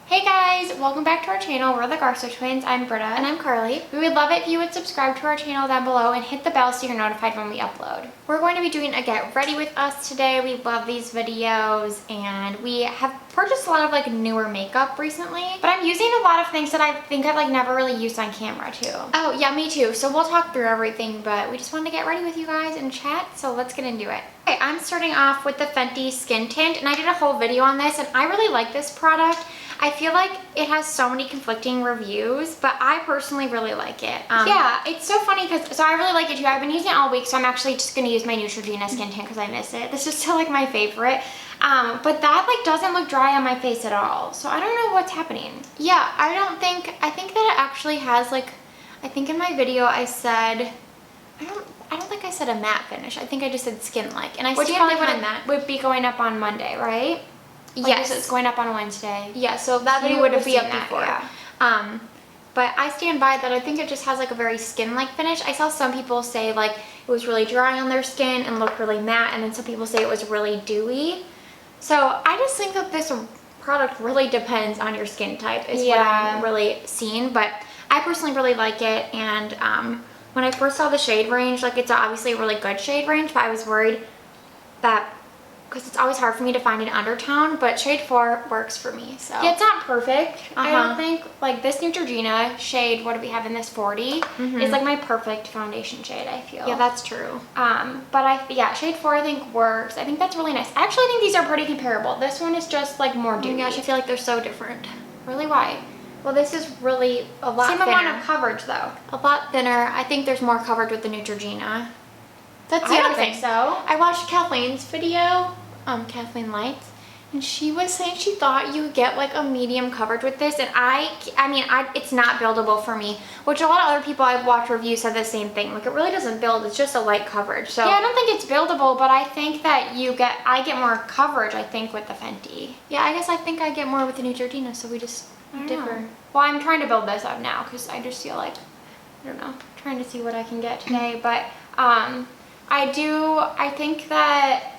Hey guys, welcome back to our channel. We're the Garso Twins. I'm Britta. And I'm Carly. We would love it if you would subscribe to our channel down below and hit the bell so you're notified when we upload. We're going to be doing a get ready with us today. We love these videos and we have purchased a lot of like newer makeup recently, but I'm using a lot of things that I think I've like never really used on camera too. Oh yeah, me too. So we'll talk through everything, but we just wanted to get ready with you guys and chat, so let's get into it. Okay, I'm starting off with the Fenty Skin Tint, and I did a whole video on this and I really like this product. I feel like it has so many conflicting reviews, but I personally really like it. Yeah, it's so funny because, so I really like it too. I've been using it all week, so I'm actually just going to use my Neutrogena Skin Tint because I miss it. This is still like my favorite. But that like doesn't look dry on my face at all. So I don't know what's happening. Yeah, I think that it actually has like, I think in my video I said, I don't think I said a matte finish. I think I just said skin-like. And I Which stand probably behind that. Would be going up on Monday, right? Like Yes. it's going up on Wednesday. Yeah, so that video would would have be seen up that, before. yeah. But I stand by that. I think it just has like a very skin-like finish. I saw some people say like it was really dry on their skin and looked really matte, and then some people say it was really dewy. So I just think that this product really depends on your skin type is what I'm really seeing. But I personally really like it, and when I first saw the shade range, like it's obviously a really good shade range, but I was worried that, because it's always hard for me to find an undertone, but shade 4 works for me. So Yeah, it's not perfect. I don't think, like this Neutrogena shade, what do we have in this, 40, is like my perfect foundation shade, I feel. Yeah, that's true. But yeah, shade 4 I think works. I think that's really nice. I actually think these are pretty comparable. This one is just like more dewy. Oh my gosh, I feel like they're so different. Really, why? Well, this is really a lot Same thinner. amount of coverage though. A lot thinner. I think there's more coverage with the Neutrogena. That's the I other don't thing. think so. I watched Kathleen's video, Kathleen Lights, and she was saying she thought you would get like a medium coverage with this, and I mean, it's not buildable for me, which a lot of other people I've watched reviews said the same thing. Like it really doesn't build, it's just a light coverage. So Yeah, I don't think it's buildable, but I think that I get more coverage, I think, with the Fenty. yeah, I guess I think I get more with the Neutrogena, so we just differ. Well, I'm trying to build this up now because I just feel like, I don't know, trying to see what I can get today. But I think that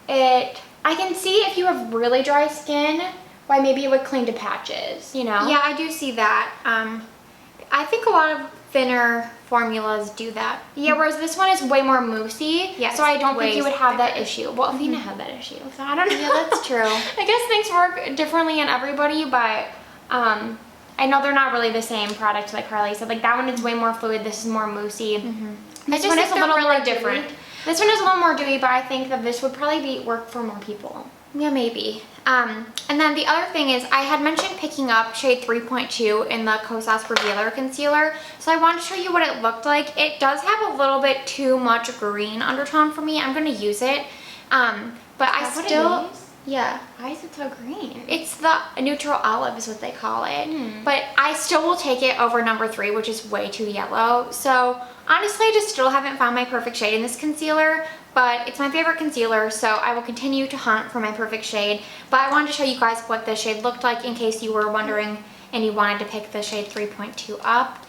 I can see if you have really dry skin, why maybe it would cling to patches, you know? Yeah, I do see that. I think a lot of thinner formulas do that. Yeah, whereas this one is way more moussey, Yeah, so I don't way think you would have that thicker. issue. Well, Athena had that issue, so I don't know. Yeah, that's true. I guess things work differently in everybody, but I know they're not really the same product, like Carly said. Like that one is way more fluid, this is more moussey. This one is a little more different. This one is a little more dewy, but I think that this would probably work for more people. Yeah, maybe. And then the other thing is I had mentioned picking up shade 3.2 in the Kosas Revealer Concealer. So I wanted to show you what it looked like. It does have a little bit too much green undertone for me. I'm going to use it. But I still... Yeah. Why is it so green? It's the neutral olive is what they call it. But I still will take it over number 3, which is way too yellow. So honestly, I just still haven't found my perfect shade in this concealer, but it's my favorite concealer, so I will continue to hunt for my perfect shade. But I wanted to show you guys what the shade looked like in case you were wondering and you wanted to pick the shade 3.2 up.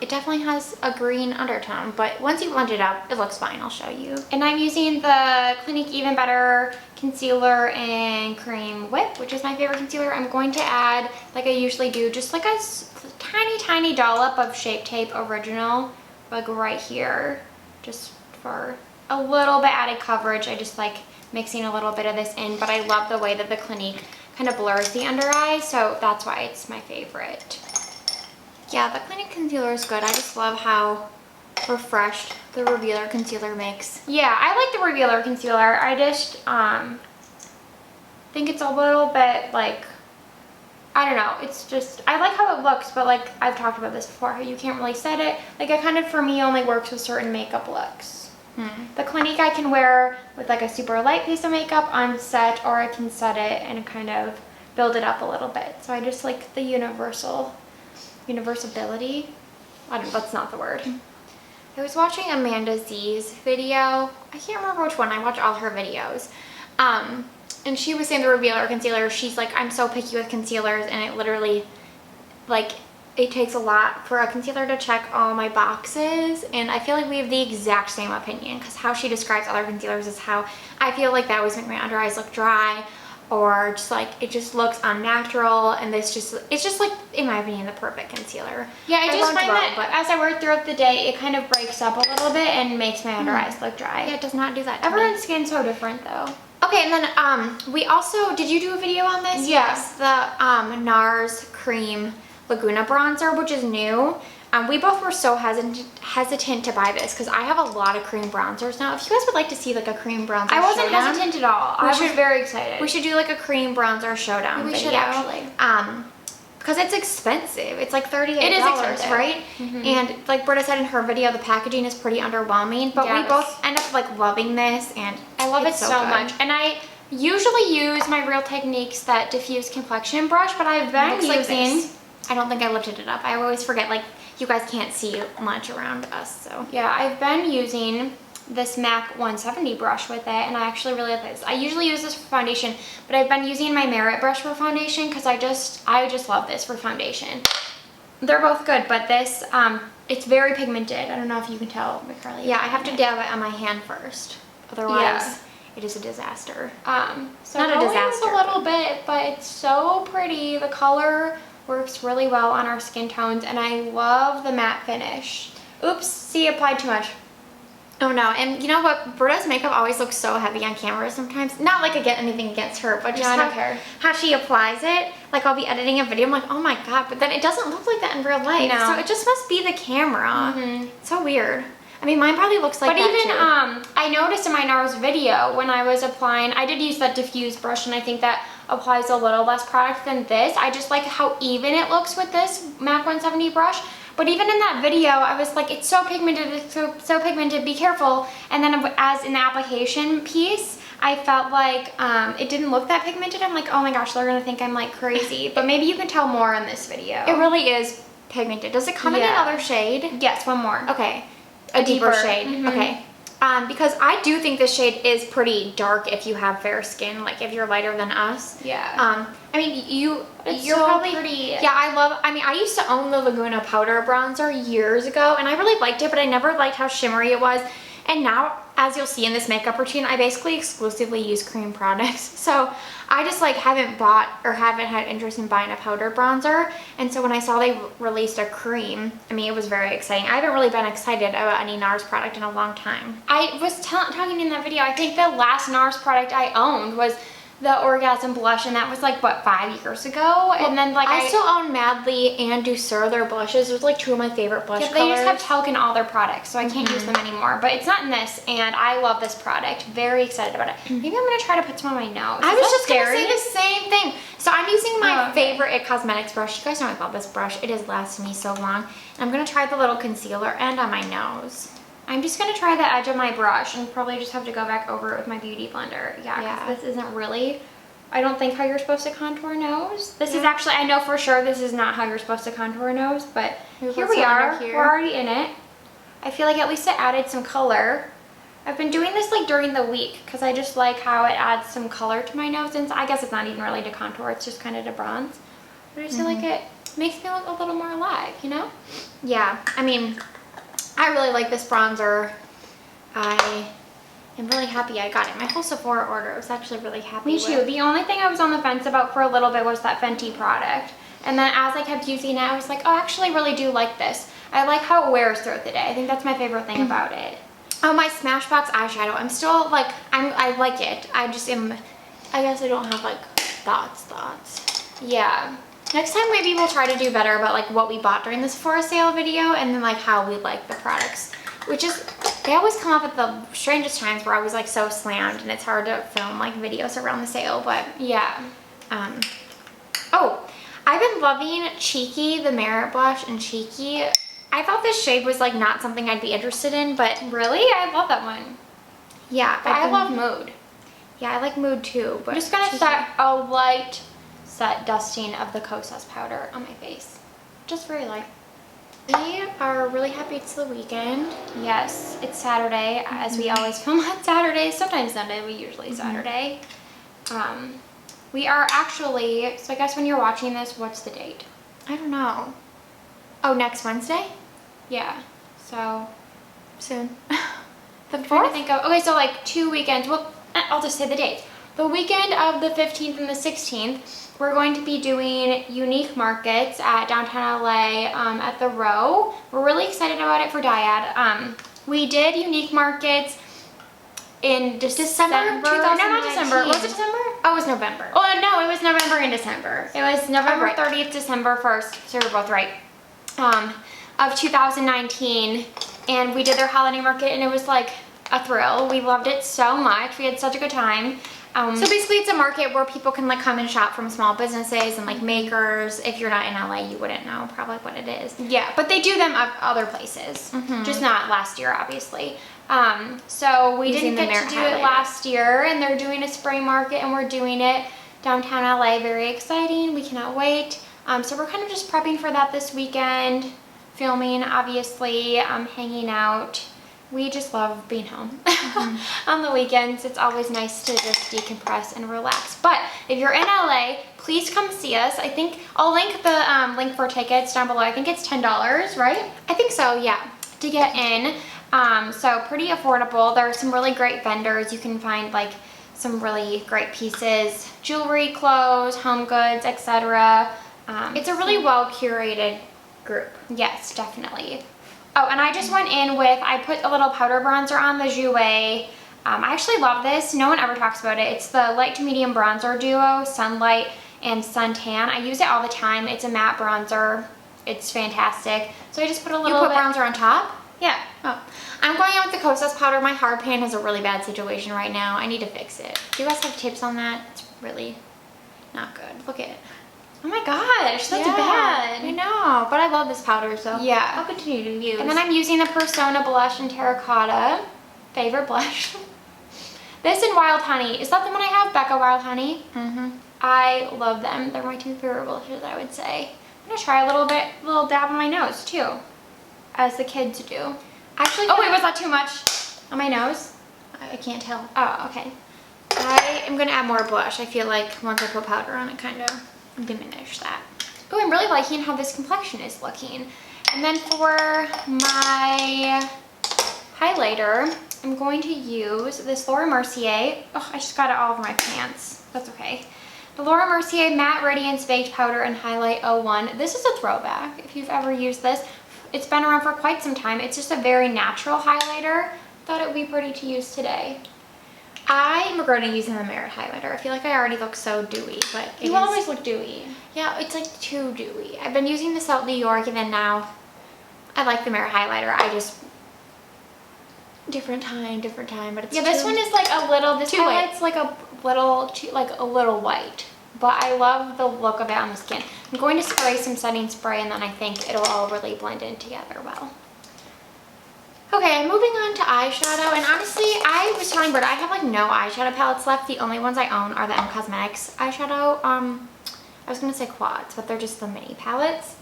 It definitely has a green undertone, but once you blend it out, it looks fine. I'll show you. And I'm using the Clinique Even Better Concealer and Cream Whip, which is my favorite concealer. I'm going to add, like I usually do, just like a tiny dollop of Shape Tape Original, like right here, just for a little bit added coverage. I just like mixing a little bit of this in, but I love the way that the Clinique kind of blurs the under eye, so that's why it's my favorite. Yeah, the Clinique concealer is good. I just love how refreshed the Revealer concealer makes. Yeah, I like the Revealer concealer. I just think it's a little bit like, I don't know, it's just, I like how it looks, but like I've talked about this before, how you can't really set it. Like it kind of, for me, only works with certain makeup looks. The Clinique I can wear with like a super light piece of makeup on set, or I can set it and kind of build it up a little bit. So I just like the universality. I don't know, that's not the word. I was watching Amanda Z's video. I can't remember which one. I watch all her videos. And she was saying the Revealer concealer, she's like, I'm so picky with concealers, and it literally, like, it takes a lot for a concealer to check all my boxes, and I feel like we have the exact same opinion, because how she describes other concealers is how I feel like that always makes my under eyes look dry. or just like it just looks unnatural, and it's just like, in my opinion, the perfect concealer. Yeah, I just find that but as I work throughout the day, it kind of breaks up a little bit and makes my under eyes look dry. yeah, it does not do that to me. Everyone's skin's so different though. Okay, and then we also, did you do a video on this? Yeah. Yes, the NARS Cream Laguna Bronzer, which is new. We both were so hesitant to buy this because I have a lot of cream bronzers now. If you guys would like to see like a cream bronzer I wasn't showdown, hesitant at all. I was very excited. we should do like a cream bronzer showdown We video. should actually. Because it's expensive. It's like $38, It is expensive. right? And like Britta said in her video, the packaging is pretty underwhelming, but we Yes. both end up like loving this, and I love it it's so good. much. And I usually use my Real Techniques that diffuse complexion brush, but I've been Looks like using... this. I don't think I lifted it up. I always forget, like, you guys can't see much around us, so. Yeah, I've been using this MAC 170 brush with it, and I actually really like this. I usually use this for foundation, but I've been using my Merit brush for foundation because I just love this for foundation. They're both good, but this, it's very pigmented. I don't know if you can tell, but Carly. Yeah, I have to dab it on my hand first. Otherwise, it is a disaster. So Not a go in with disaster, a little bit, but it's so pretty. The color works really well on our skin tones, and I love the matte finish. Oops, see, applied too much. Oh no, and you know what? Britta's makeup always looks so heavy on camera sometimes. Not like I get anything against her, but just No, I don't care. how she applies it. Like I'll be editing a video, I'm like, oh my god, but then it doesn't look like that in real life. No. So it just must be the camera. It's so weird. I mean, mine probably looks like But that even, too. I noticed in my NARS video when I was applying, I did use that diffuse brush, and I think that applies a little less product than this. I just like how even it looks with this MAC 170 brush. But even in that video, I was like, it's so pigmented, it's so pigmented, be careful. And then as in the application piece, I felt like it didn't look that pigmented. I'm like, oh my gosh, they're gonna think I'm like crazy. But maybe you can tell more in this video. It really is pigmented. Does it come in another shade? Yes, one more. Okay. A deeper shade. Mhm. Okay. Because I do think this shade is pretty dark if you have fair skin, like if you're lighter than us. Yeah. I mean, It's you're so probably pretty. Yeah, I mean, I used to own the Laguna powder bronzer years ago, and I really liked it, but I never liked how shimmery it was. And now, as you'll see in this makeup routine, I basically exclusively use cream products. So I just like haven't bought or haven't had interest in buying a powder bronzer. And so when I saw they released a cream, I mean, it was very exciting. I haven't really been excited about any NARS product in a long time. I was talking in that video, I think the last NARS product I owned was the Orgasm Blush, and that was like, what, 5 years ago? And then like I still own Madly and Douceur, their blushes. Those are like two of my favorite blush yeah, colors. they just have talc in all their products, so I can't use them anymore. But it's not in this, and I love this product. Very excited about it. Maybe I'm gonna try to put some on my nose. I Is was that just gonna scary? say the same thing. So I'm using my okay. favorite It Cosmetics brush. You guys know I love this brush. It has lasted me so long. And I'm gonna try the little concealer end on my nose. I'm just gonna try the edge of my brush, and probably just have to go back over it with my beauty blender. Yeah, 'cause this isn't really, I don't think, how you're supposed to contour a nose. This is actually, I know for sure this is not how you're supposed to contour a nose, but here we are. We're already in it. I feel like at least it added some color. I've been doing this like during the week because I just like how it adds some color to my nose, and I guess it's not even really to contour, it's just kind of to bronze. But I just feel like it makes me look a little more alive, you know? Yeah, I mean, I really like this bronzer. I am really happy I got it. My whole Sephora order, I was actually really happy Me too. with. The only thing I was on the fence about for a little bit was that Fenty product. And then as I kept using it, I was like, oh, I actually really do like this. I like how it wears throughout the day. I think that's my favorite thing about it. Oh, my Smashbox eyeshadow. I'm still like, I like it. I just am, I guess I don't have like thoughts. Yeah. Next time maybe we'll try to do better about like what we bought during the Sephora sale video, and then like how we like the products. Which is, they always come up at the strangest times where I was like so slammed, and it's hard to film like videos around the sale, but Yeah. oh, I've been loving Cheeky, the Merit blush in Cheeky. I thought this shade was like not something I'd be interested in, but Really? I love that one. yeah. But I love Mood. Yeah, I like Mood too, but I'm just gonna Cheeky- set a light set dusting of the Kosas powder on my face. Just very light. We are really happy it's the weekend. Yes, it's Saturday, as we always film on Saturdays. Sometimes Sunday, but usually Saturday. We are actually, so I guess when you're watching this, what's the date? I don't know. Oh, next Wednesday? Yeah, so Soon. The I'm trying to 4th? think of, okay, so like 2 weekends, well, I'll just say the dates. the weekend of the 15th and the 16th, we're going to be doing unique markets at downtown LA at the Row. We're really excited about it for Dyad. We did unique markets in December 2019. No, not December. Was it December? Oh, it was November. Oh, no, it was November and December. It was November 30th, December 1st, so we're both right, of 2019. And we did their holiday market, and it was like a thrill. We loved it so much. We had such a good time. So basically it's a market where people can like come and shop from small businesses and like makers. If you're not in LA, you wouldn't know probably what it is. Yeah, but they do them at other places, just not last year, obviously. So we didn't get to do it last year, and they're doing a spray market, and we're doing it downtown LA. Very exciting. We cannot wait. So we're kind of just prepping for that this weekend, filming, obviously, hanging out. We just love being home on the weekends. It's always nice to just decompress and relax. But if you're in LA, please come see us. I think I'll link the link for tickets down below. I think it's $10, right? I think so, yeah. To get in. So pretty affordable. There are some really great vendors. You can find like some really great pieces, jewelry, clothes, home goods, etc. It's a really well curated group. Yes, definitely. Oh, and I just went in with, I put a little powder bronzer on the Jouer. I actually love this. No one ever talks about it. It's the light to medium bronzer duo, Sunlight and Suntan. I use it all the time. It's a matte bronzer. It's fantastic. So I just put a little bit. You put bronzer on top? Yeah. Oh. I'm going out with the Kosas powder. My hard pan has a really bad situation right now. I need to fix it. Do you guys have tips on that? It's really not good. Look at it. Oh my gosh, that's bad. I know, but I love this powder, so yeah, I'll continue to use. And then I'm using the Persona blush in Terracotta. Favorite blush. This and Wild Honey. Is that the one I have? Becca Wild Honey? I love them. They're my two favorite blushes, I would say. I'm gonna try a little dab on my nose too, as the kids do. Actually, oh wait, was that too much on my nose? I can't tell. Oh, okay. I am gonna add more blush. I feel like once I put powder on it, kind of diminish that. Oh, I'm really liking how this complexion is looking. And then for my highlighter, I'm going to use this Laura Mercier. Oh, I just got it all over my pants. That's okay. The Laura Mercier Matte Radiance Baked Powder and Highlight 01. This is a throwback if you've ever used this. It's been around for quite some time. It's just a very natural highlighter. Thought it would be pretty to use today. I'm regretting using the Merit highlighter. I feel like I already look so dewy, but you always look dewy. Yeah, it's like too dewy. I've been using the Salt New York, and then now I like the Merit highlighter. I just different time, but it's this one is like a little. This highlight's like a little white, but I love the look of it on the skin. I'm going to spray some setting spray, and then I think it'll all really blend in together well. Okay, moving on to eyeshadow, and honestly, I was telling Britta, I have like no eyeshadow palettes left. The only ones I own are the M Cosmetics eyeshadow. I was gonna say quads, but they're just the mini palettes.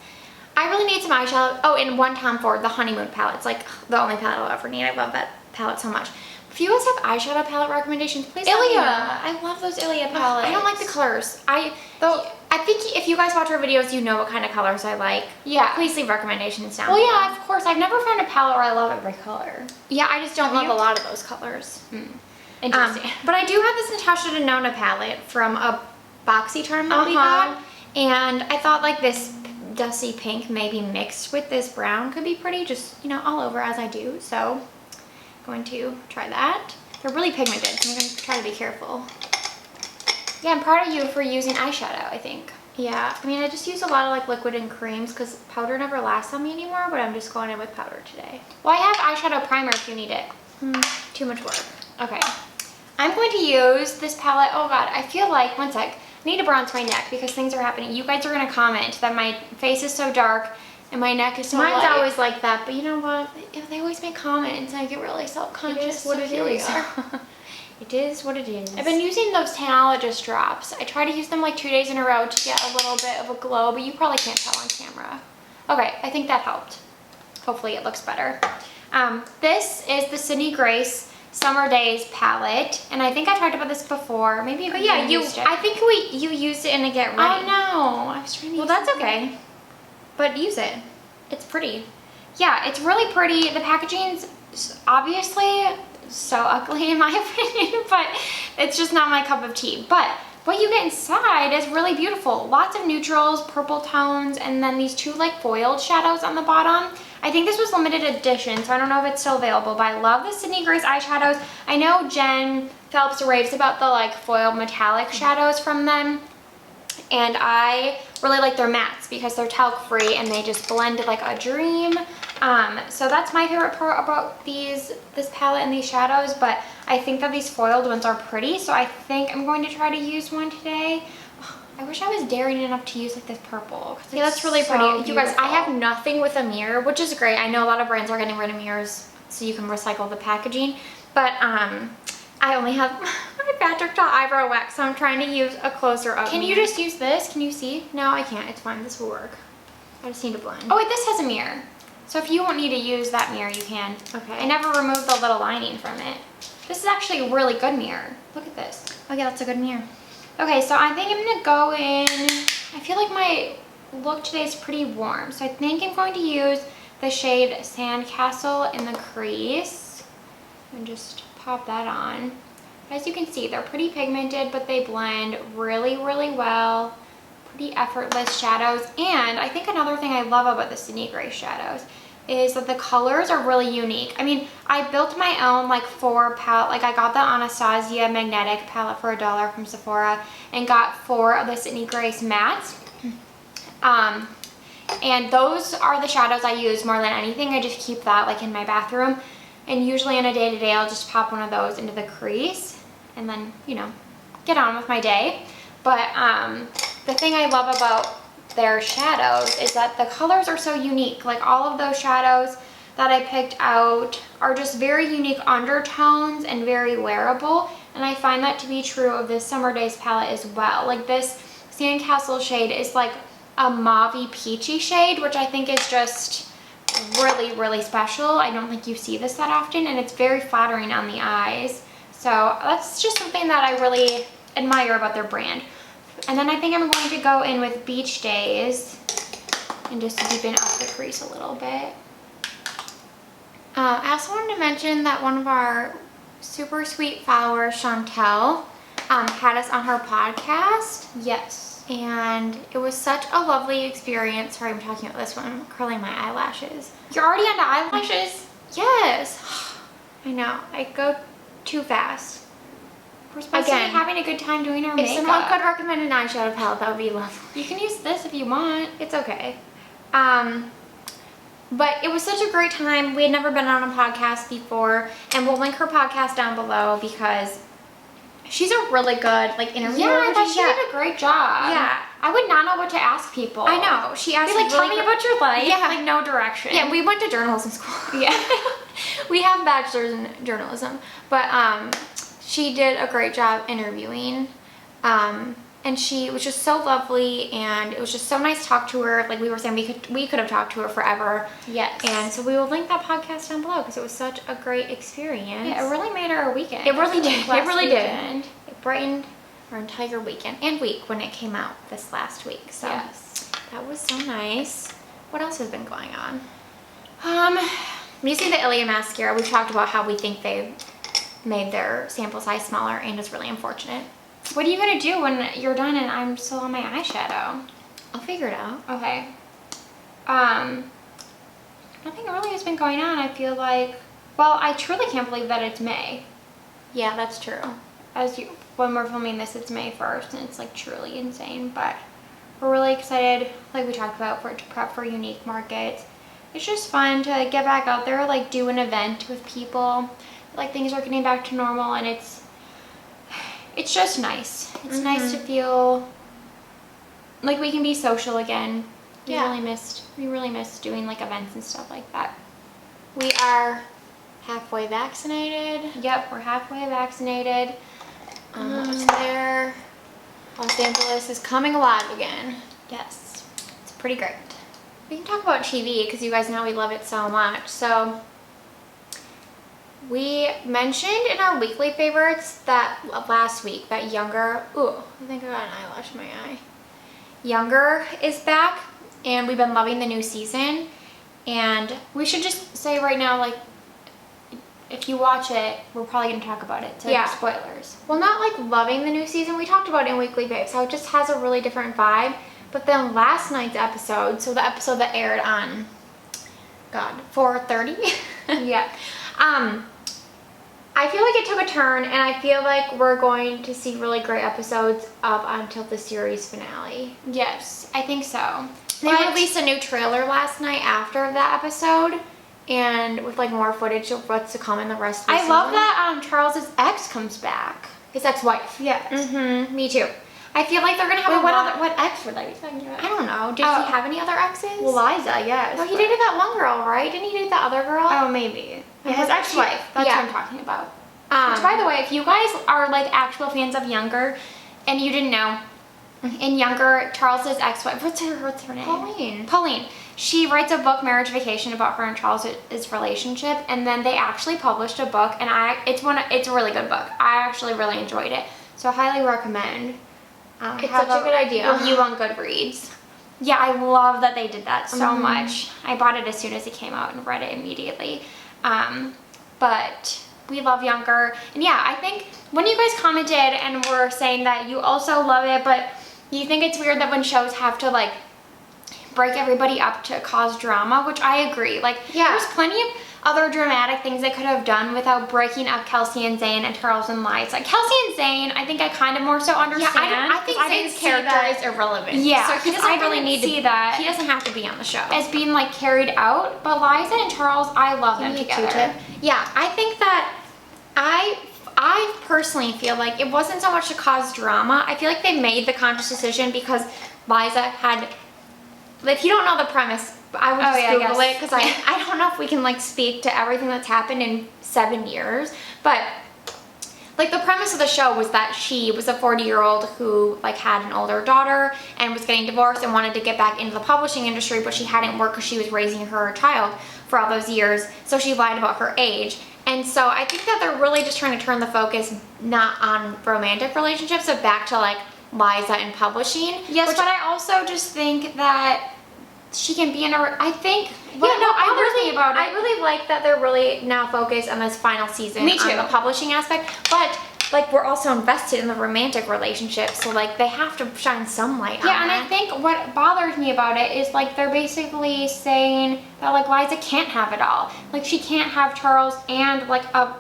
I really need some eyeshadow. Oh, and one Tom Ford, the Honeymoon palette. It's like the only palette I'll ever need. I love that palette so much. If you guys have eyeshadow palette recommendations, please let me know. I love those Ilia palettes. I don't like the colors. I think if you guys watch our videos, you know what kind of colors I like. Yeah. Please leave recommendations down below. Well, yeah, of course. I've never found a palette where I love every color. Yeah, I just don't love a lot of those colors. Interesting. But I do have this Natasha Denona palette from a boxy charm that we got. And I thought like this dusty pink maybe mixed with this brown could be pretty, just, you know, all over as I do. So I'm going to try that. They're really pigmented, so I'm going to try to be careful. Yeah, I'm proud of you for using eyeshadow, I think. Yeah, I mean, I just use a lot of like liquid and creams because powder never lasts on me anymore, but I'm just going in with powder today. Well, I have eyeshadow primer if you need it. Too much work. Okay. I'm going to use this palette. Oh God, I feel like, one sec. I need to bronze my neck because things are happening. You guys are going to comment that my face is so dark and my neck is so light. Mine's always like that, but you know what? They always make comments and I get really self-conscious. It is what it is. It is what it is. I've been using those Tanologist drops. I try to use them like 2 days in a row to get a little bit of a glow, but you probably can't tell on camera. Okay, I think that helped. Hopefully it looks better. This is the Sydney Grace Summer Days palette, and I think I talked about this before. Maybe but yeah, used it. I think you used it in a get ready. Oh no, I was trying to use it. Well, that's okay. But use it. It's pretty. Yeah, it's really pretty. The packaging's obviously so ugly in my opinion, but it's just not my cup of tea. But what you get inside is really beautiful. Lots of neutrals, purple tones, and then these two like foiled shadows on the bottom. I think this was limited edition, so I don't know if it's still available, but I love the Sydney Grace eyeshadows. I know Jen Phelps raves about the like foiled metallic shadows from them, and I really like their mattes because they're talc free and they just blend like a dream. So that's my favorite part about this palette and these shadows, but I think that these foiled ones are pretty, so I think I'm going to try to use one today. I wish I was daring enough to use like this purple. Yeah, that's really pretty. Beautiful. You guys, I have nothing with a mirror, which is great. I know a lot of brands are getting rid of mirrors so you can recycle the packaging, but I only have my Patrick Ta eyebrow wax, so I'm trying to use a closer up. Can you just use this? Can you see? No, I can't. It's fine. This will work. I just need to blend. Oh wait, this has a mirror. So if you won't need to use that mirror, you can. Okay. I never removed the little lining from it. This is actually a really good mirror. Look at this. Oh yeah, that's a good mirror. Okay, so I think I'm gonna go in, I feel like my look today is pretty warm, so I think I'm going to use the shade Sandcastle in the crease and just pop that on. As you can see, they're pretty pigmented, but they blend really, really well. Pretty effortless shadows. And I think another thing I love about the Sydney Grace shadows is that the colors are really unique. I mean, I built my own like 4 palette, like I got the Anastasia magnetic palette for $1 from Sephora and got 4 of the Sydney Grace mattes. And those are the shadows I use more than anything. I just keep that like in my bathroom, and usually on a day-to-day I'll just pop one of those into the crease and then, you know, get on with my day. But the thing I love about their shadows is that the colors are so unique. Like all of those shadows that I picked out are just very unique undertones and very wearable, and I find that to be true of this Summer Days palette as well. Like this Sandcastle shade is like a mauvey peachy shade, which I think is just really, really special. I don't think you see this that often, and it's very flattering on the eyes. So that's just something that I really admire about their brand. And then I think I'm going to go in with Beach Days and just deepen up the crease a little bit. I also wanted to mention that one of our super sweet followers, Chantel, had us on her podcast. Yes. And it was such a lovely experience. Sorry, I'm talking about this one. I'm curling my eyelashes. You're already onto eyelashes? Yes. I know. I go too fast. We're supposed to be having a good time doing our makeup. If someone could recommend an eyeshadow palette, that would be lovely. You can use this if you want. It's okay. But it was such a great time. We had never been on a podcast before, and we'll link her podcast down below because she's a really good like interviewer. Yeah, I thought she did a great job. Yeah, I would not know what to ask people. I know. She asked like, tell me about your life. Yeah, like no direction. Yeah, we went to journalism school. Yeah, we have bachelors in journalism, but she did a great job interviewing, and she was just so lovely, and it was just so nice to talk to her. Like we were saying, we could have talked to her forever. Yes. And so we will link that podcast down below because it was such a great experience. Yeah, it really made our weekend. It really did. It really did. It brightened our entire weekend and week when it came out this last week. So yes, that was so nice. What else has been going on? Using the Ilia mascara, we've talked about how we think they made their sample size smaller, and it's really unfortunate. What are you gonna do when you're done and I'm still on my eyeshadow? I'll figure it out. Okay. Nothing really has been going on. I feel like, well, I truly can't believe that it's May. Yeah, that's true. When we're filming this, it's May 1st, and it's like truly insane, but we're really excited, like we talked about, to prep for Unique Markets. It's just fun to get back out there, like do an event with people. Like things are getting back to normal, and it's just nice. It's nice to feel like we can be social again. We really missed doing like events and stuff like that. We are halfway vaccinated. Yep, we're halfway vaccinated. What's there? Los Angeles is coming alive again. Yes, it's pretty great. We can talk about TV because you guys know we love it so much. So we mentioned in our weekly favorites that last week that Younger, I think I got an eyelash in my eye. Younger is back, and we've been loving the new season. And we should just say right now, like, if you watch it, we're probably going to talk about it. So Yeah. spoilers. Well, not like loving the new season. We talked about it in Weekly Babes, how it just has a really different vibe. But then last night's episode, so the episode that aired on, 4:30? Yeah. I feel like it took a turn, and I feel like we're going to see really great episodes up until the series finale. Yes, I think so. They released a new trailer last night after that episode, and with like more footage of what's to come in the rest of the I season. love that Charles's ex comes back. His ex-wife. Yes. Me too. I feel like they're going to have What ex were they talking about? I don't know. Did he have any other exes? Well, Liza, yes. No, he dated that one girl, right? Didn't he date that other girl? Oh, maybe. Yeah, his ex-wife. That's Yeah. what I'm talking about. Which, by the way, if you guys are like actual fans of Younger, and you didn't know, in Younger, Charles's ex-wife, what's her name? Pauline. She writes a book, Marriage Vacation, about her and Charles's relationship, and then they actually published a book, and it's a really good book. I actually really enjoyed it, so I highly recommend. It's such a good idea. Review on Goodreads. Yeah, I love that they did that so much. I bought it as soon as it came out and read it immediately. But we love Younger. And yeah, I think when you guys commented and were saying that you also love it, but you think it's weird that when shows have to like break everybody up to cause drama, which I agree. Like, there's plenty of other dramatic things they could have done without breaking up Kelsey and Zane and Charles and Lights. Like, Kelsey and Zane, I think I kind of more so understand. Yeah, I think Zane's character is irrelevant. Yeah, so he doesn't really need to see that. He doesn't have to be on the show. As being like carried out, but Liza and Charles, I love them together. Yeah, I think that I personally feel like it wasn't so much to cause drama. I feel like they made the conscious decision because Liza had, if you don't know the premise, I would just Google it because I don't know if we can like speak to everything that's happened in 7 years, but like the premise of the show was that she was a 40-year-old who like had an older daughter and was getting divorced and wanted to get back into the publishing industry, but she hadn't worked because she was raising her child for all those years, so she lied about her age. And so I think that they're really just trying to turn the focus not on romantic relationships, but back to like Liza and publishing. Yes, but I also just think that she can be in a, I think, I really like that they're really now focused on this final season. Me too. On the publishing aspect, but like we're also invested in the romantic relationship, so like they have to shine some light on Yeah, and that. I think what bothers me about it is like they're basically saying that like Liza can't have it all. Like she can't have Charles and like a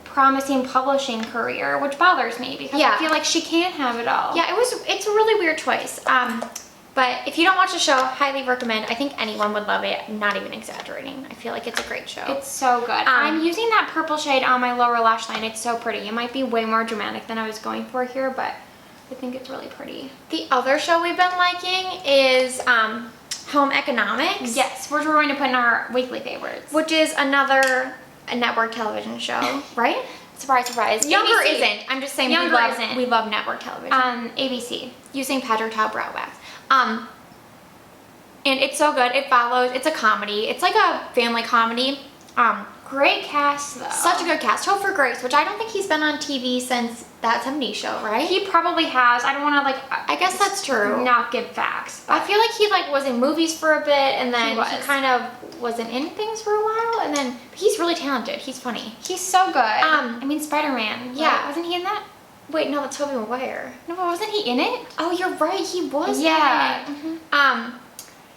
promising publishing career, which bothers me because I feel like she can't have it all. Yeah, it's a really weird choice. But if you don't watch the show, highly recommend. I think anyone would love it, not even exaggerating. I feel like it's a great show. It's so good. I'm using that purple shade on my lower lash line. It's so pretty. It might be way more dramatic than I was going for here, but I think it's really pretty. The other show we've been liking is Home Economics. Yes, which we're going to put in our weekly favorites. Which is another network television show, right? Surprise, surprise. Younger ABC. isn't. I'm just saying Younger isn't. we love network television. ABC. Using Patrick Tau Brow Wax. And it's so good. It's a comedy. It's like a family comedy. Great cast though. Such a good cast. Topher Grace, which I don't think he's been on TV since That 70s Show, right? He probably has. I don't want to like. I guess that's true. Not give facts. I feel like he like was in movies for a bit, and then he was. kind of wasn't in things for a while, and then he's really talented. He's funny. He's so good. I mean, Spider-Man. Yeah. Right? Wasn't he in that? Wait, no, that's Tobey Maguire. No, but wasn't he in it? Oh, you're right. He was. Yeah. In it.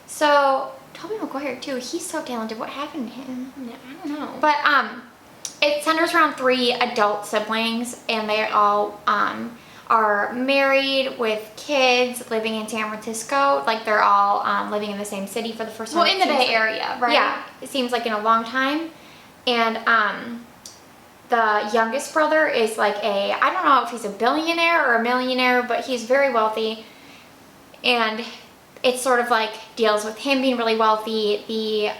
So Tobey Maguire too. He's so talented. What happened to him? Yeah, I don't know. But it centers around 3 adult siblings, and they all are married with kids, living in San Francisco. Like they're all living in the same city for the first time. Well, in the Bay Area, right? Yeah, it seems like in a long time. And the youngest brother is like I don't know if he's a billionaire or a millionaire, but he's very wealthy. And it sort of like deals with him being really wealthy. The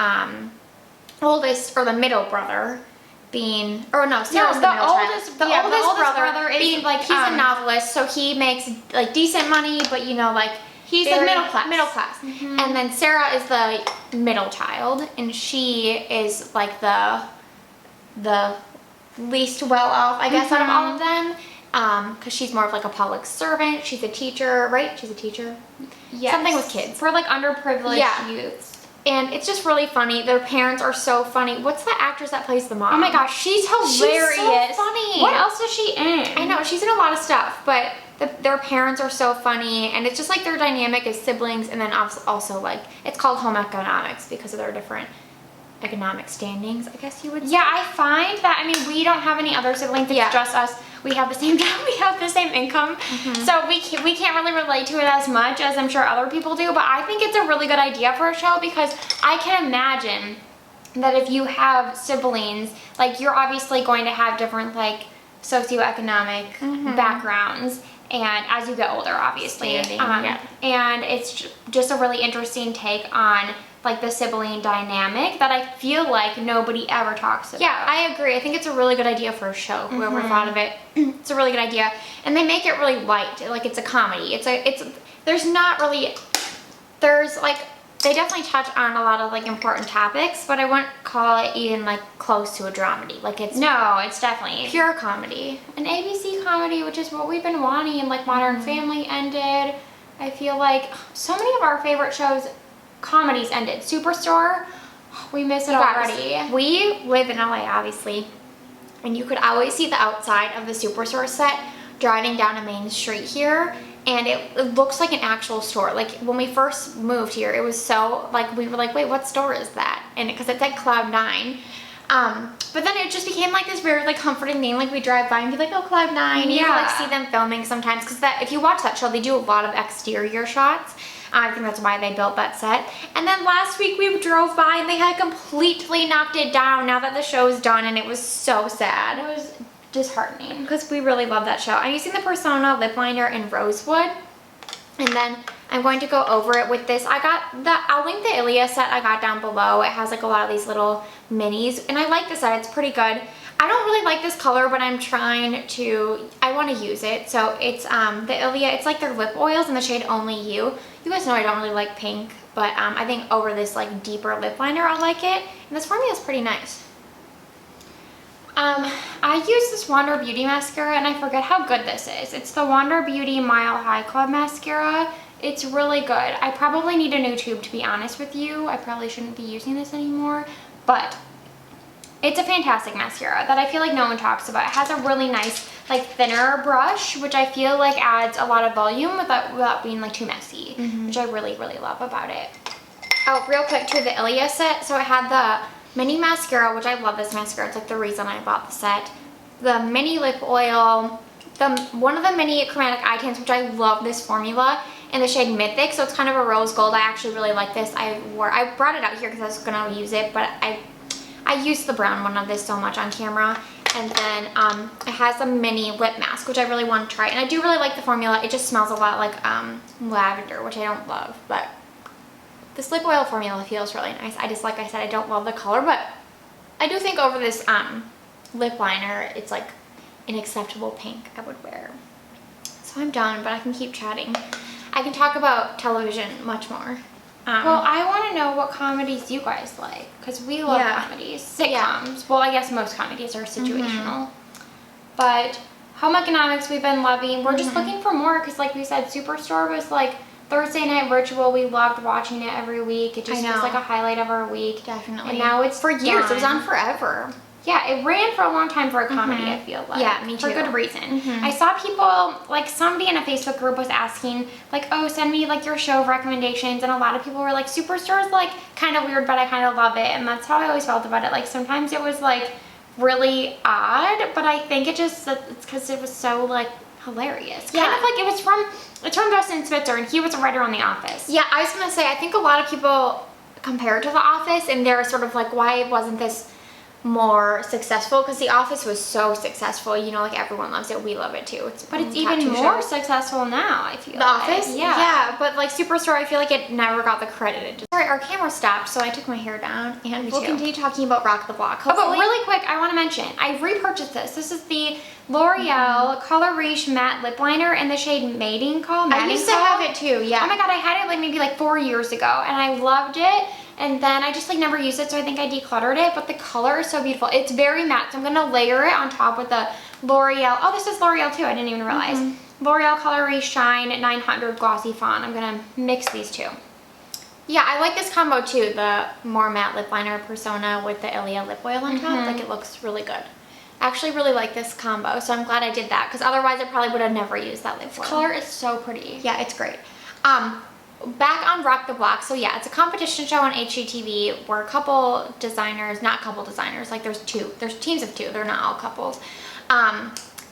oldest or the middle brother being, or no, Sarah's the middle child. The oldest brother is being, like he's a novelist, so he makes like decent money, but you know, like he's like middle class. Mm-hmm. And then Sarah is the middle child, and she is like the least well off, I guess, out of all of them, because she's more of like a public servant. She's a teacher, right? She's a teacher. Yes. Something with kids. For like underprivileged youths. And it's just really funny. Their parents are so funny. What's the actress that plays the mom? Oh my gosh, she's hilarious. She's so funny. What else is she in? I know, she's in a lot of stuff, but their parents are so funny, and it's just like their dynamic as siblings, and then also like, it's called home economics because of their different economic standings, I guess you would say. Yeah, I find that, I mean, we don't have any other siblings, it's just us. We have the same job, we have the same income, so we can't really relate to it as much as I'm sure other people do, but I think it's a really good idea for a show because I can imagine that if you have siblings, like you're obviously going to have different like socioeconomic backgrounds, and as you get older, obviously, and it's just a really interesting take on like the sibling dynamic that I feel like nobody ever talks about. Yeah, I agree. I think it's a really good idea for a show. Whoever thought of it, it's a really good idea, and they make it really light. Like it's a comedy. There's like, they definitely touch on a lot of like important topics, but I wouldn't call it even like close to a dramedy. Like it's definitely pure comedy. An ABC comedy, which is what we've been wanting, and like Modern Family ended. I feel like so many of our favorite shows, comedies ended. Superstore, we miss it already. We live in LA, obviously, and you could always see the outside of the Superstore set driving down a main street here, and it looks like an actual store. Like when we first moved here, it was so like, we were like, wait, what store is that? And because it's at Cloud 9. But then it just became like this very like comforting thing. Like we drive by and be like, oh, Cloud 9. You can like see them filming sometimes, because that, if you watch that show, they do a lot of exterior shots. I think that's why they built that set. And then last week we drove by and they had completely knocked it down now that the show's done, and it was so sad. It was disheartening. Because we really love that show. I'm using the Persona lip liner in Rosewood. And then I'm going to go over it with this. I'll link the Ilia set I got down below. It has like a lot of these little minis, and I like the set. It's pretty good. I don't really like this color, but I want to use it. So it's the Ilia, it's like their lip oils in the shade Only You. You guys know I don't really like pink, but I think over this like deeper lip liner I'll like it. And this formula is pretty nice. I use this Wander Beauty mascara, and I forget how good this is. It's the Wander Beauty Mile High Club mascara. It's really good. I probably need a new tube, to be honest with you. I probably shouldn't be using this anymore, but it's a fantastic mascara that I feel like no one talks about. It has a really nice like thinner brush, which I feel like adds a lot of volume without being like too messy, which I really, really love about it. Oh, real quick to the Ilia set. So I had the mini mascara, which I love this mascara. It's like the reason I bought the set. The mini lip oil, one of the mini chromatic eye tints, which I love this formula, in the shade Mythic. So it's kind of a rose gold. I actually really like this. I brought it out here because I was gonna use it, but I used the brown one of this so much on camera. And then it has a mini lip mask, which I really want to try. And I do really like the formula. It just smells a lot like lavender, which I don't love. But this lip oil formula feels really nice. I just, like I said, I don't love the color, but I do think over this lip liner, it's like an acceptable pink I would wear. So I'm done, but I can keep chatting. I can talk about television much more. Well, I want to know what comedies you guys like, because we love comedies. Sitcoms. Yeah. Well, I guess most comedies are situational. But home economics we've been loving. We're just looking for more, because like we said, Superstore was like Thursday night ritual. We loved watching it every week. It just was like a highlight of our week. Definitely. And now it's for years. done. It was on forever. Yeah, it ran for a long time for a comedy, I feel like. Yeah, me too. For good reason. I saw people, like somebody in a Facebook group was asking, like, oh, send me like your show recommendations. And a lot of people were like, Superstore's like kind of weird, but I kind of love it. And that's how I always felt about it. Like sometimes it was like really odd, but I think it's because it was so like hilarious. Yeah. Kind of like it's from Dustin Spitzer, and he was a writer on The Office. Yeah, I was gonna say, I think a lot of people compare it to The Office, and they're sort of like, why wasn't this more successful? Because The Office was so successful, you know, like everyone loves it. We love it too. But it's even more successful now, I feel. The Office? Yeah, but like Superstore, I feel like it never got the credit. Sorry, our camera stopped, so I took my hair down, and we'll continue talking about Rock the Block. Oh, but really quick, I want to mention, I repurchased this. This is the L'Oreal Color Riche Matte Lip Liner in the shade Mating Call. I used to have it too, yeah. Oh my god, I had it like maybe like 4 years ago, and I loved it. And then I just like never used it, so I think I decluttered it, but the color is so beautiful. It's very matte, so I'm gonna layer it on top with the L'Oreal. Oh, this is L'Oreal too, I didn't even realize. L'Oreal Color Riche Shine 900 Glossy Fawn. I'm gonna mix these two. Yeah, I like this combo too. The more matte lip liner Persona with the Ilia lip oil on top. Like, it looks really good. I actually really like this combo, so I'm glad I did that because otherwise I probably would have never used that lip oil. This color is so pretty. Yeah, it's great. Back on Rock the Block. So yeah, it's a competition show on HGTV where a couple designers, not couple designers, like there's teams of 2. They're not all couples.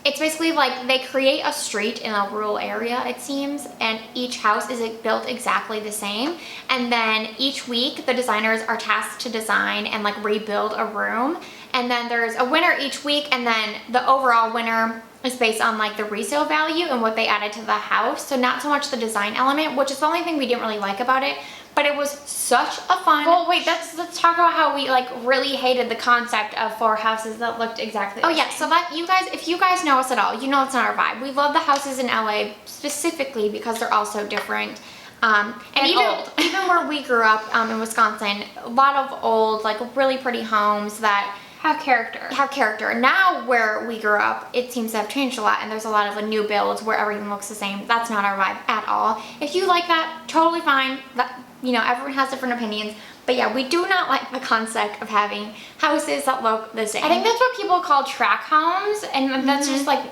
It's basically like they create a street in a rural area, it seems, and each house is built exactly the same. And then each week the designers are tasked to design and like rebuild a room. And then there's a winner each week, and then the overall winner is based on like the resale value and what they added to the house. So not so much the design element, which is the only thing we didn't really like about it. But it was such a fun. Well, wait, let's talk about how we like really hated the concept of 4 houses that looked exactly the same. Yeah, so that if you guys know us at all, you know it's not our vibe. We love the houses in LA specifically because they're all so different. And even where we grew up in Wisconsin, a lot of old, like really pretty homes that have character. Now where we grew up, it seems to have changed a lot, and there's a lot of new builds where everything looks the same. That's not our vibe at all. If you like that, totally fine. Everyone has different opinions. But yeah, we do not like the concept of having houses that look the same. I think that's what people call track homes, and that's just like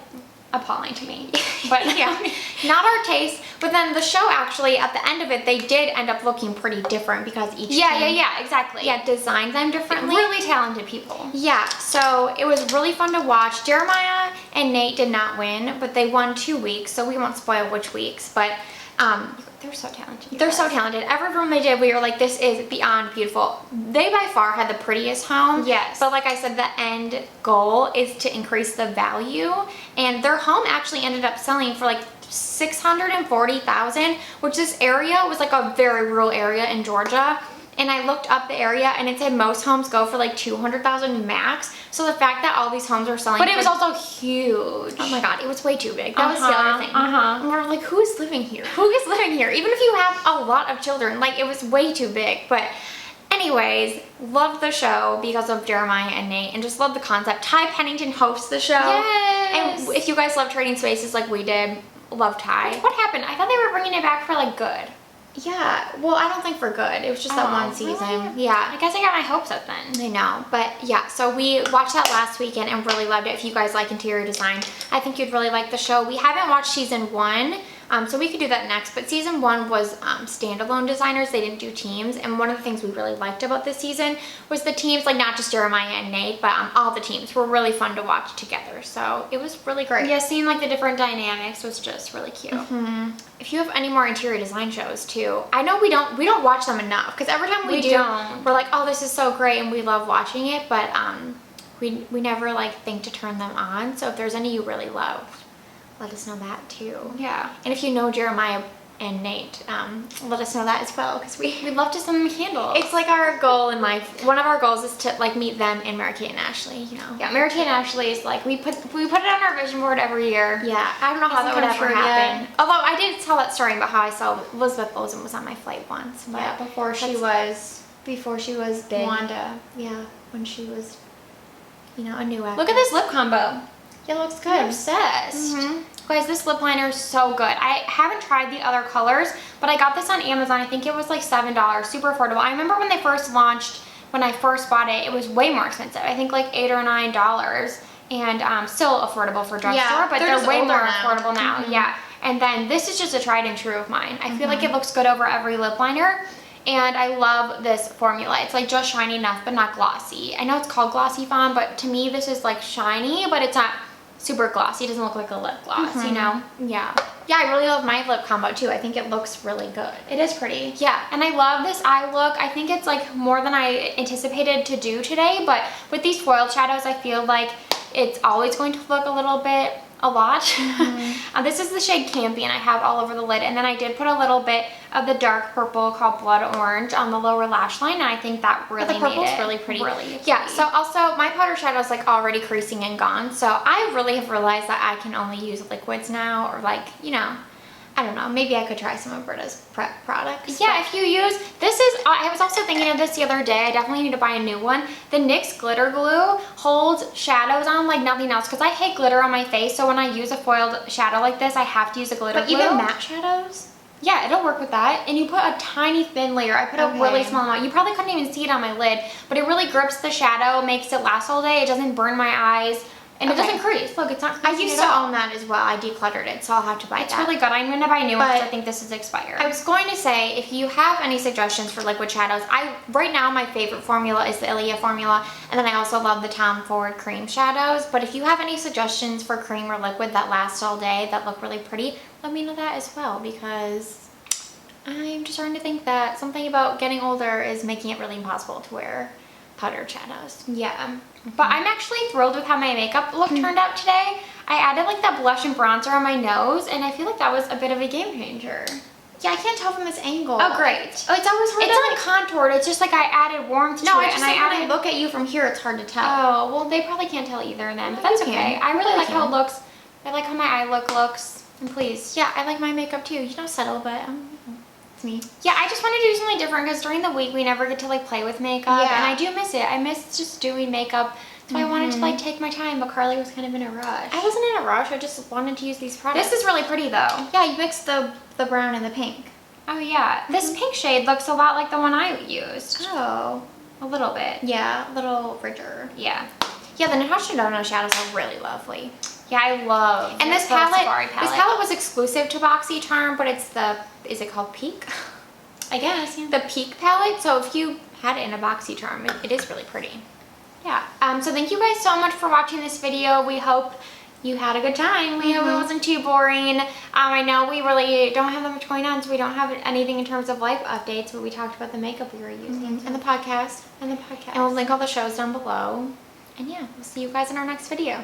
appalling to me. But yeah, not our taste. But then the show actually, at the end of it, they did end up looking pretty different because each team, exactly. Yeah, designed them differently. Really talented people. Yeah, so it was really fun to watch. Jeremiah and Nate did not win, but they won 2 weeks, so we won't spoil which weeks. But they're so talented. They're so talented. Every room they did, we were like, this is beyond beautiful. They by far had the prettiest home. Yes. But like I said, the end goal is to increase the value. And their home actually ended up selling for like $640,000, which this area was like a very rural area in Georgia. And I looked up the area and it said most homes go for like $200,000 max. So the fact that all these homes are selling, but it was also huge. Oh my god, it was way too big. That was the other thing. And we're like, who is living here? Who is living here? Even if you have a lot of children, like it was way too big. But anyways, loved the show because of Jeremiah and Nate, and just loved the concept. Ty Pennington hosts the show. Yes. And if you guys love Trading Spaces like we did, love Ty. What happened? I thought they were bringing it back for like good. Yeah, well, I don't think for good. It was just that one season. Really? Yeah. I guess I got my hopes up then. I know, but yeah, so we watched that last weekend and really loved it. If you guys like interior design, I think you'd really like the show. We haven't watched season 1, so we could do that next, but season 1 was standalone designers. They didn't do teams, and one of the things we really liked about this season was the teams, like not just Jeremiah and Nate, but all the teams were really fun to watch together, so it was really great. Yeah, seeing like the different dynamics was just really cute. If you have any more interior design shows too, I know we don't watch them enough, because every time we do, we're like, oh, this is so great, and we love watching it, but we never like think to turn them on. So if there's any you really love, let us know that too. Yeah. And if you know Jeremiah and Nate, let us know that as well, because we'd love to send them candles. It's like our goal in life. One of our goals is to like meet them and Mary Kate and Ashley, you know. Yeah, Mary Kate and Ashley is like, we put it on our vision board every year. Yeah, I don't know how that would ever happen. Yet. Although I did tell that story about how I saw Elizabeth Bozen was on my flight once. But yeah, before she was big. Wanda. Yeah, when she was, you know, a new actress. Look at this lip combo. Yeah, it looks good. I'm obsessed. Guys, this lip liner is so good. I haven't tried the other colors, but I got this on Amazon. I think it was like $7, super affordable. I remember when they first launched, when I first bought it, it was way more expensive. I think like $8 or $9, and still affordable for drugstore, but they're way more affordable now. Yeah, and then this is just a tried and true of mine. I feel like it looks good over every lip liner. And I love this formula. It's like just shiny enough, but not glossy. I know it's called Glossy Fawn, but to me this is like shiny, but it's not super glossy. It doesn't look like a lip gloss, you know? Yeah. Yeah, I really love my lip combo too. I think it looks really good. It is pretty. Yeah, and I love this eye look. I think it's like more than I anticipated to do today, but with these foiled shadows, I feel like it's always going to look a little bit a lot. This is the shade Campy, and I have all over the lid, and then I did put a little bit of the dark purple called Blood Orange on the lower lash line, and I think that really made it. The purple's really pretty. Yeah, so also my powder shadow is like already creasing and gone, so I really have realized that I can only use liquids now, or like, you know, I don't know, maybe I could try some of Britta's prep products. Yeah, if you use, this is, I was also thinking of this the other day. I definitely need to buy a new one. The NYX Glitter Glue holds shadows on like nothing else, because I hate glitter on my face, so when I use a foiled shadow like this, I have to use a glitter glue. But even matte shadows? Yeah, it'll work with that. And you put a tiny thin layer. I put a really small amount. You probably couldn't even see it on my lid, but it really grips the shadow, makes it last all day. It doesn't burn my eyes, and it doesn't crease. Look, it's not creasing. I used to own that as well. I decluttered it, so I'll have to buy that. It's really good. I'm going to buy new ones because I think this is expired. I was going to say, if you have any suggestions for liquid shadows, right now my favorite formula is the Ilia formula, and then I also love the Tom Ford cream shadows. But if you have any suggestions for cream or liquid that last all day, that look really pretty, let me know that as well, because I'm just starting to think that something about getting older is making it really impossible to wear powdered shadows. Yeah. But I'm actually thrilled with how my makeup look turned out today. I added like that blush and bronzer on my nose, and I feel like that was a bit of a game changer. Yeah, I can't tell from this angle. Oh, great. Oh, it's always hard It's uncontoured. It's just like I added warmth to it. No, it's just and like when I look at you from here, it's hard to tell. Oh, well, they probably can't tell either then, but No, that's you okay. can. I really You like how can. it looks. I like how my eye look looks. And please. Yeah, I like my makeup too. You know, subtle, but it's me. Yeah, I just wanted to do something different because during the week we never get to like play with makeup, Yeah. and I do miss it. I miss just doing makeup, so I wanted to like take my time, but Carly was kind of in a rush. I wasn't in a rush. I just wanted to use these products. This is really pretty though. Yeah, you mixed the brown and the pink. Oh yeah, this pink shade looks a lot like the one I used. Oh. A little bit. Yeah, a little richer. Yeah. Yeah, the Natasha Denona shadows are really lovely. Yeah, I love. And this the Safari palette, palette. this palette was exclusive to BoxyCharm, but it's the, is it called Peak? I guess. Yeah. The Peak palette. So if you had it in a BoxyCharm, it is really pretty. Yeah. So thank you guys so much for watching this video. We hope you had a good time. We hope it wasn't too boring. I know we really don't have that much going on, so we don't have anything in terms of life updates, but we talked about the makeup we were using. And the podcast. And the podcast. And we'll link all the shows down below. And yeah, we'll see you guys in our next video.